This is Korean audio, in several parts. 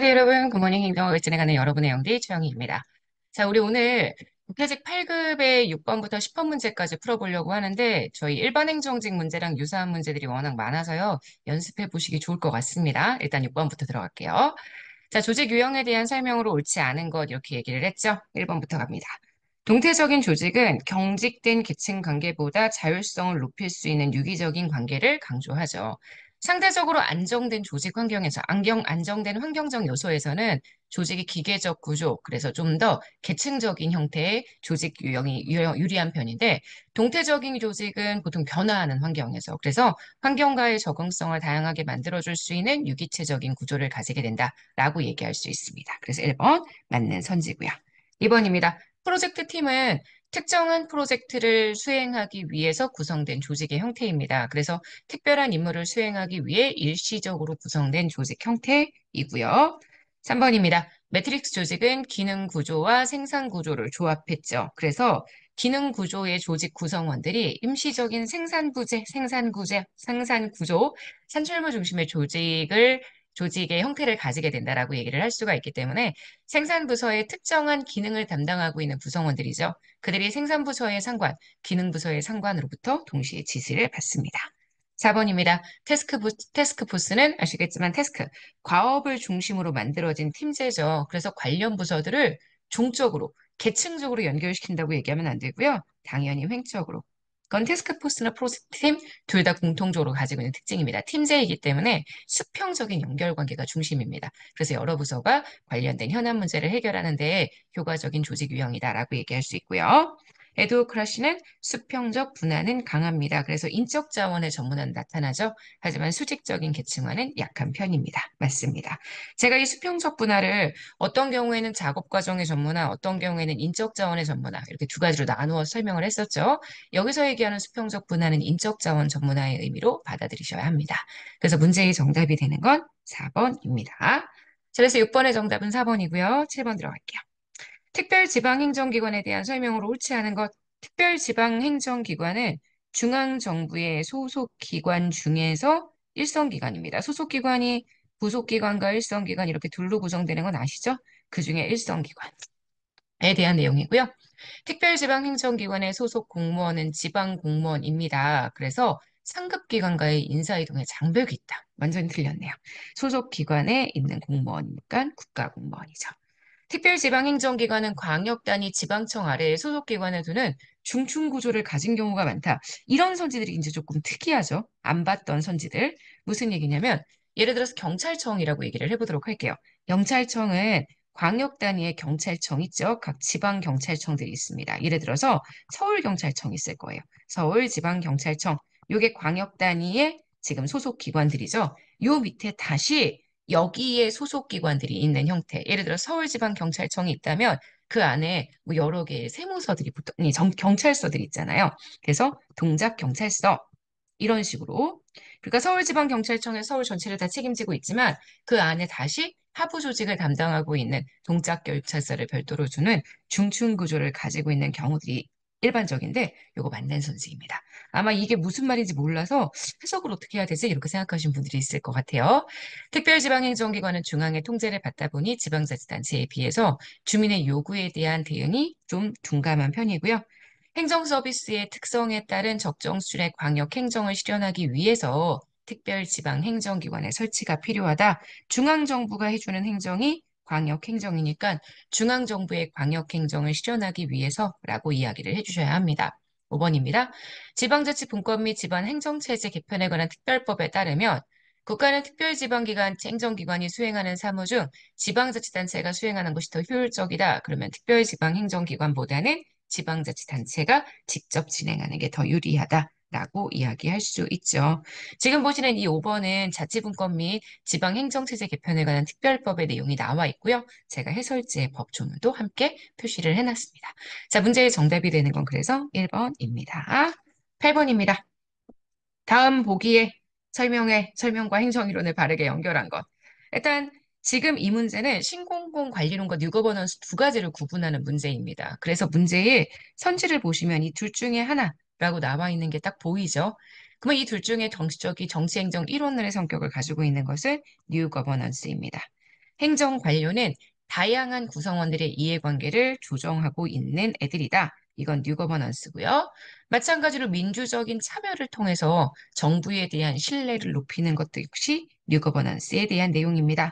안녕하세요, 여러분. 굿모닝 행정을 진행하는 여러분의 영디 최영희입니다. 자, 우리 오늘 국회직 8급의 6번부터 10번 문제까지 풀어보려고 하는데 저희 일반 행정직 문제랑 유사한 문제들이 워낙 많아서요. 연습해 보시기 좋을 것 같습니다. 일단 6번부터 들어갈게요. 자, 조직 유형에 대한 설명으로 옳지 않은 것 이렇게 얘기를 했죠. 1번부터 갑니다. 동태적인 조직은 경직된 계층 관계보다 자율성을 높일 수 있는 유기적인 관계를 강조하죠. 상대적으로 안정된 조직 환경에서 안정된 환경적 요소에서는 조직의 기계적 구조, 그래서 좀 더 계층적인 형태의 조직 유형이 유리한 편인데 동태적인 조직은 보통 변화하는 환경에서 그래서 환경과의 적응성을 다양하게 만들어줄 수 있는 유기체적인 구조를 가지게 된다라고 얘기할 수 있습니다. 그래서 1번 맞는 선지고요. 2번입니다. 프로젝트 팀은 특정한 프로젝트를 수행하기 위해서 구성된 조직의 형태입니다. 그래서 특별한 임무를 수행하기 위해 일시적으로 구성된 조직 형태이고요. 3번입니다. 매트릭스 조직은 기능 구조와 생산 구조를 조합했죠. 그래서 기능 구조의 조직 구성원들이 임시적인 생산 구조, 산출물 중심의 조직의 형태를 가지게 된다라고 얘기를 할 수가 있기 때문에 생산부서의 특정한 기능을 담당하고 있는 구성원들이죠. 그들이 생산부서의 상관, 기능부서의 상관으로부터 동시에 지시를 받습니다. 4번입니다. 테스크포스는 아시겠지만 과업을 중심으로 만들어진 팀제죠. 그래서 관련 부서들을 종적으로, 계층적으로 연결시킨다고 얘기하면 안 되고요. 당연히 횡적으로. 그건 테스크포스나 프로젝트팀 둘 다 공통적으로 가지고 있는 특징입니다. 팀제이기 때문에 수평적인 연결관계가 중심입니다. 그래서 여러 부서가 관련된 현안 문제를 해결하는 데 효과적인 조직 유형이다라고 얘기할 수 있고요. 에두오크라시는 수평적 분화는 강합니다. 그래서 인적 자원의 전문화는 나타나죠. 하지만 수직적인 계층화는 약한 편입니다. 맞습니다. 제가 이 수평적 분화를 어떤 경우에는 작업 과정의 전문화, 어떤 경우에는 인적 자원의 전문화 이렇게 두 가지로 나누어 설명을 했었죠. 여기서 얘기하는 수평적 분화는 인적 자원 전문화의 의미로 받아들이셔야 합니다. 그래서 문제의 정답이 되는 건 4번입니다. 자, 그래서 6번의 정답은 4번이고요. 7번 들어갈게요. 특별지방행정기관에 대한 설명으로 옳지 않은 것. 특별지방행정기관은 중앙정부의 소속기관 중에서 일성기관입니다. 소속기관이 부속기관과 일성기관 이렇게 둘로 구성되는 건 아시죠? 그 중에 일성기관에 대한 내용이고요. 특별지방행정기관의 소속 공무원은 지방공무원입니다. 그래서 상급기관과의 인사이동에 장벽이 있다. 완전히 틀렸네요. 소속기관에 있는 공무원이니까 국가공무원이죠. 특별지방행정기관은 광역단위 지방청 아래에 소속기관을 두는 중층구조를 가진 경우가 많다. 이런 선지들이 이제 조금 특이하죠. 안 봤던 선지들. 무슨 얘기냐면 예를 들어서 경찰청이라고 얘기를 해보도록 할게요. 경찰청은 광역 단위의 경찰청 있죠. 각 지방 경찰청들이 있습니다. 예를 들어서 서울경찰청 있을 거예요. 서울지방경찰청. 요게 광역 단위의 지금 소속 기관들이죠. 요 밑에 다시 여기에 소속 기관들이 있는 형태. 예를 들어 서울지방경찰청이 있다면 그 안에 뭐 여러 개의 세무서들이 아니, 경찰서들이 있잖아요. 그래서 동작경찰서 이런 식으로. 그러니까 서울지방경찰청에 서울 전체를 다 책임지고 있지만 그 안에 다시 하부 조직을 담당하고 있는 동작경찰서를 별도로 주는 중층 구조를 가지고 있는 경우들이 일반적인데 이거 맞는 선지입니다. 아마 이게 무슨 말인지 몰라서 해석을 어떻게 해야 되지? 이렇게 생각하시는 분들이 있을 것 같아요. 특별지방행정기관은 중앙의 통제를 받다 보니 지방자치단체에 비해서 주민의 요구에 대한 대응이 좀 둔감한 편이고요. 행정 서비스의 특성에 따른 적정 수준의 광역 행정을 실현하기 위해서 특별지방행정기관의 설치가 필요하다. 중앙정부가 해주는 행정이 광역행정이니까 중앙정부의 광역행정을 실현하기 위해서라고 이야기를 해주셔야 합니다. 5번입니다. 지방자치분권 및 지방행정체제 개편에 관한 특별법에 따르면 국가는 특별지방기관, 행정기관이 수행하는 사무 중 지방자치단체가 수행하는 것이 더 효율적이다. 그러면 특별지방행정기관보다는 지방자치단체가 직접 진행하는 게 더 유리하다라고 이야기할 수 있죠. 지금 보시는 이 5번은 자치분권 및 지방행정체제 개편에 관한 특별법의 내용이 나와 있고요. 제가 해설지의 법조문도 함께 표시를 해놨습니다. 자, 문제의 정답이 되는 건 그래서 1번입니다. 8번입니다. 다음 보기에 설명과 행정이론을 바르게 연결한 것. 일단 지금 이 문제는 신공공관리론과 뉴거버넌스 두 가지를 구분하는 문제입니다. 그래서 문제의 선지를 보시면 이 둘 중에 하나라고 나와 있는 게 딱 보이죠. 그러면 이 둘 중에 정치행정 이론론의 성격을 가지고 있는 것은 뉴거버넌스입니다. 행정관료는 다양한 구성원들의 이해관계를 조정하고 있는 애들이다. 이건 뉴거버넌스고요. 마찬가지로 민주적인 참여를 통해서 정부에 대한 신뢰를 높이는 것도 역시 뉴거버넌스에 대한 내용입니다.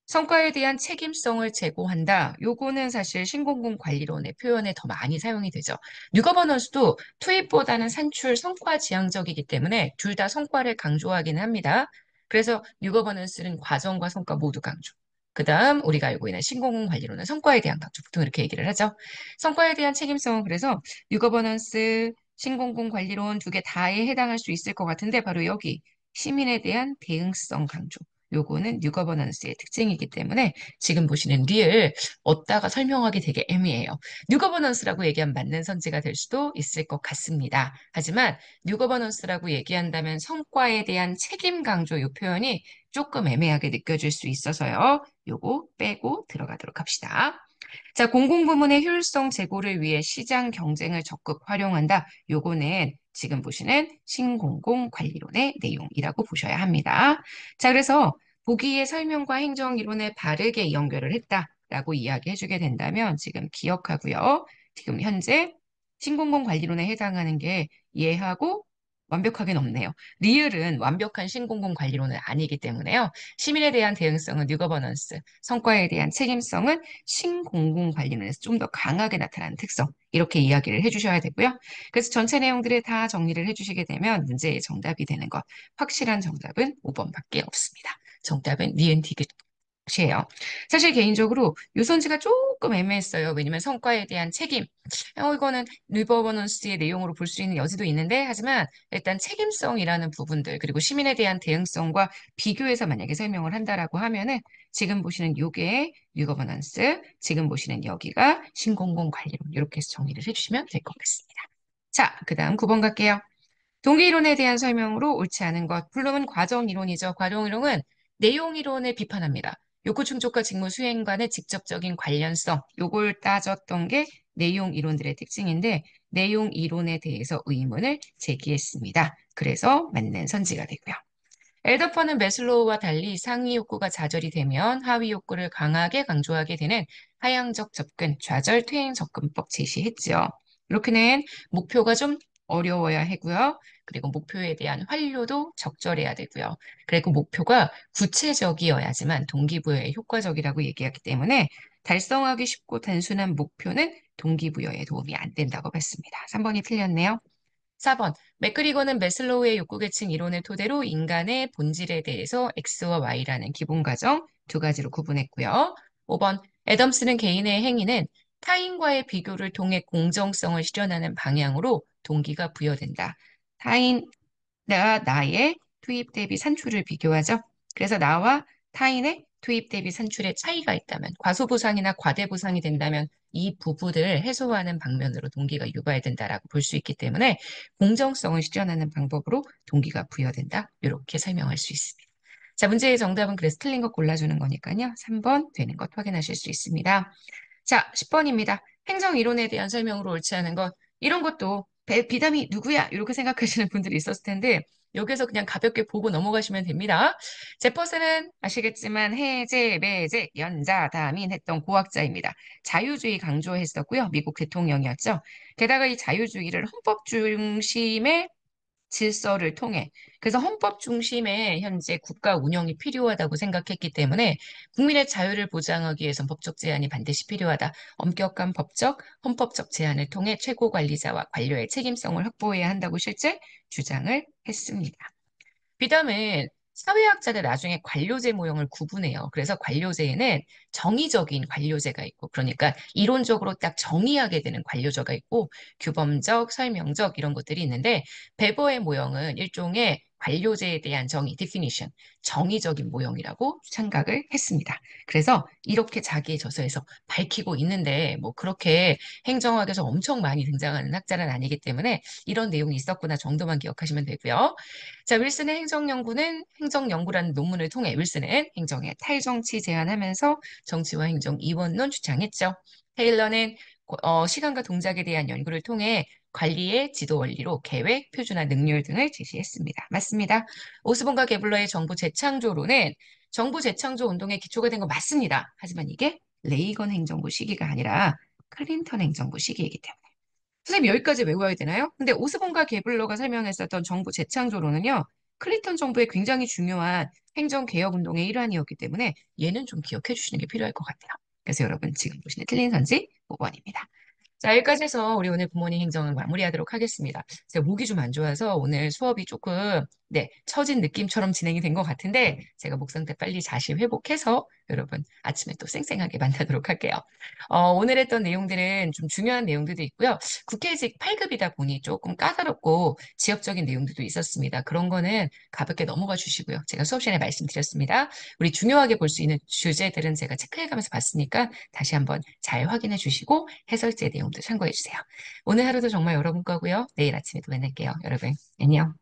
성과에 대한 책임성을 제고한다. 요거는 사실 신공공 관리론의 표현에 더 많이 사용이 되죠. 뉴거버넌스도 투입보다는 산출, 성과 지향적이기 때문에 둘 다 성과를 강조하기는 합니다. 그래서 뉴거버넌스는 과정과 성과 모두 강조. 그다음 우리가 알고 있는 신공공 관리론은 성과에 대한 강조. 보통 이렇게 얘기를 하죠. 성과에 대한 책임성은 그래서 뉴거버넌스, 신공공 관리론 두 개 다에 해당할 수 있을 것 같은데 바로 여기 시민에 대한 대응성 강조. 요거는 뉴거버넌스의 특징이기 때문에 지금 보시는 리을 얻다가 설명하기 되게 애매해요. 뉴거버넌스라고 얘기하면 맞는 선지가 될 수도 있을 것 같습니다. 하지만 뉴거버넌스라고 얘기한다면 성과에 대한 책임 강조 요 표현이 조금 애매하게 느껴질 수 있어서요. 요거 빼고 들어가도록 합시다. 자, 공공부문의 효율성 제고를 위해 시장 경쟁을 적극 활용한다. 요거는 지금 보시는 신공공관리론의 내용이라고 보셔야 합니다. 자, 그래서 보기의 설명과 행정 이론을 바르게 연결을 했다라고 이야기해주게 된다면 지금 기억하고요. 지금 현재 신공공관리론에 해당하는 게 이해하고 완벽하게는 없네요. 리을은 완벽한 신공공관리론은 아니기 때문에요. 시민에 대한 대응성은 뉴거버넌스, 성과에 대한 책임성은 신공공관리론에서 좀 더 강하게 나타나는 특성, 이렇게 이야기를 해주셔야 되고요. 그래서 전체 내용들을 다 정리를 해주시게 되면 문제의 정답이 되는 것, 확실한 정답은 5번밖에 없습니다. 정답은 니은 디귿이에요. 사실 개인적으로 요선지가 조금 애매했어요. 왜냐면 성과에 대한 책임, 이거는 리버버넌스의 내용으로 볼 수 있는 여지도 있는데, 하지만 일단 책임성이라는 부분들, 그리고 시민에 대한 대응성과 비교해서 만약에 설명을 한다라고 하면은 지금 보시는 요게 뉴거버넌스, 지금 보시는 여기가 신공공관리론, 이렇게 해서 정리를 해주시면 될 것 같습니다. 자, 그 다음 9번 갈게요. 동기이론에 대한 설명으로 옳지 않은 것. 플룸은 과정이론이죠. 과정이론은 내용이론을 비판합니다. 욕구 충족과 직무 수행 간의 직접적인 관련성, 요걸 따졌던 게 내용 이론들의 특징인데 내용 이론에 대해서 의문을 제기했습니다. 그래서 맞는 선지가 되고요. 엘더퍼는 매슬로우와 달리 상위 욕구가 좌절이 되면 하위 욕구를 강하게 강조하게 되는 하향적 접근, 좌절 퇴행 접근법 제시했죠. 이렇게는 목표가 좀 어려워야 하고요. 그리고 목표에 대한 환료도 적절해야 되고요. 그리고 목표가 구체적이어야지만 동기부여에 효과적이라고 얘기하기 때문에 달성하기 쉽고 단순한 목표는 동기부여에 도움이 안 된다고 봤습니다. 3번이 틀렸네요. 4번. 맥그리거는 매슬로우의 욕구계층 이론을 토대로 인간의 본질에 대해서 X와 Y라는 기본 가정 두 가지로 구분했고요. 5번. 애덤스는 개인의 행위는 타인과의 비교를 통해 공정성을 실현하는 방향으로 동기가 부여된다. 타인과 나의 투입 대비 산출을 비교하죠. 그래서 나와 타인의 투입 대비 산출에 차이가 있다면, 과소보상이나 과대보상이 된다면 이 부분을 해소하는 방면으로 동기가 유발된다라고 볼 수 있기 때문에 공정성을 실현하는 방법으로 동기가 부여된다. 이렇게 설명할 수 있습니다. 자, 문제의 정답은 그래서 틀린 것 골라주는 거니까요. 3번 되는 것 확인하실 수 있습니다. 자, 10번입니다. 행정 이론에 대한 설명으로 옳지 않은 것. 이런 것도 비담이 누구야? 이렇게 생각하시는 분들이 있었을 텐데 여기서 그냥 가볍게 보고 넘어가시면 됩니다. 제퍼슨은 아시겠지만 해제, 매제, 연자, 다민 했던 고학자입니다. 자유주의 강조했었고요. 미국 대통령이었죠. 게다가 이 자유주의를 헌법 중심의 질서를 통해 그래서 헌법 중심의 현재 국가 운영이 필요하다고 생각했기 때문에 국민의 자유를 보장하기 위해선 법적 제한이 반드시 필요하다. 엄격한 법적, 헌법적 제한을 통해 최고 관리자와 관료의 책임성을 확보해야 한다고 실제 주장을 했습니다. 비담은 사회학자들 나중에 관료제 모형을 구분해요. 그래서 관료제에는 정의적인 관료제가 있고, 그러니까 이론적으로 딱 정의하게 되는 관료제가 있고, 규범적, 설명적 이런 것들이 있는데, 베버의 모형은 일종의 관료제에 대한 정의, definition, 정의적인 모형이라고 생각을 했습니다. 그래서 이렇게 자기의 저서에서 밝히고 있는데, 뭐 그렇게 행정학에서 엄청 많이 등장하는 학자는 아니기 때문에 이런 내용이 있었구나 정도만 기억하시면 되고요. 자, 윌슨의 행정연구라는 논문을 통해 윌슨은 행정의 탈정치 제안하면서 정치와 행정 이원론 주장했죠. 테일러는 시간과 동작에 대한 연구를 통해 관리의 지도 원리로 계획, 표준화, 능률 등을 제시했습니다. 맞습니다. 오스본과 게블러의 정부 재창조론은 정부 재창조 운동의 기초가 된 건 맞습니다. 하지만 이게 레이건 행정부 시기가 아니라 클린턴 행정부 시기이기 때문에. 선생님 여기까지 외워야 되나요? 근데 오스본과 게블러가 설명했었던 정부 재창조론은요. 클린턴 정부의 굉장히 중요한 행정개혁 운동의 일환이었기 때문에 얘는 좀 기억해 주시는 게 필요할 것 같아요. 그래서 여러분 지금 보시는 틀린 선지 5번입니다. 자, 여기까지 해서 우리 오늘 부모님 행정을 마무리하도록 하겠습니다. 제가 목이 좀 안 좋아서 오늘 수업이 조금, 네, 처진 느낌처럼 진행이 된 것 같은데, 제가 목 상태 빨리 다시 회복해서 여러분 아침에 또 쌩쌩하게 만나도록 할게요. 오늘 했던 내용들은 좀 중요한 내용들도 있고요. 국회직 8급이다 보니 조금 까다롭고 지역적인 내용들도 있었습니다. 그런 거는 가볍게 넘어가 주시고요. 제가 수업 시간에 말씀드렸습니다. 우리 중요하게 볼 수 있는 주제들은 제가 체크해가면서 봤으니까 다시 한번 잘 확인해 주시고 해설제 내용도 참고해 주세요. 오늘 하루도 정말 여러분 거고요. 내일 아침에도 만날게요. 여러분, 안녕.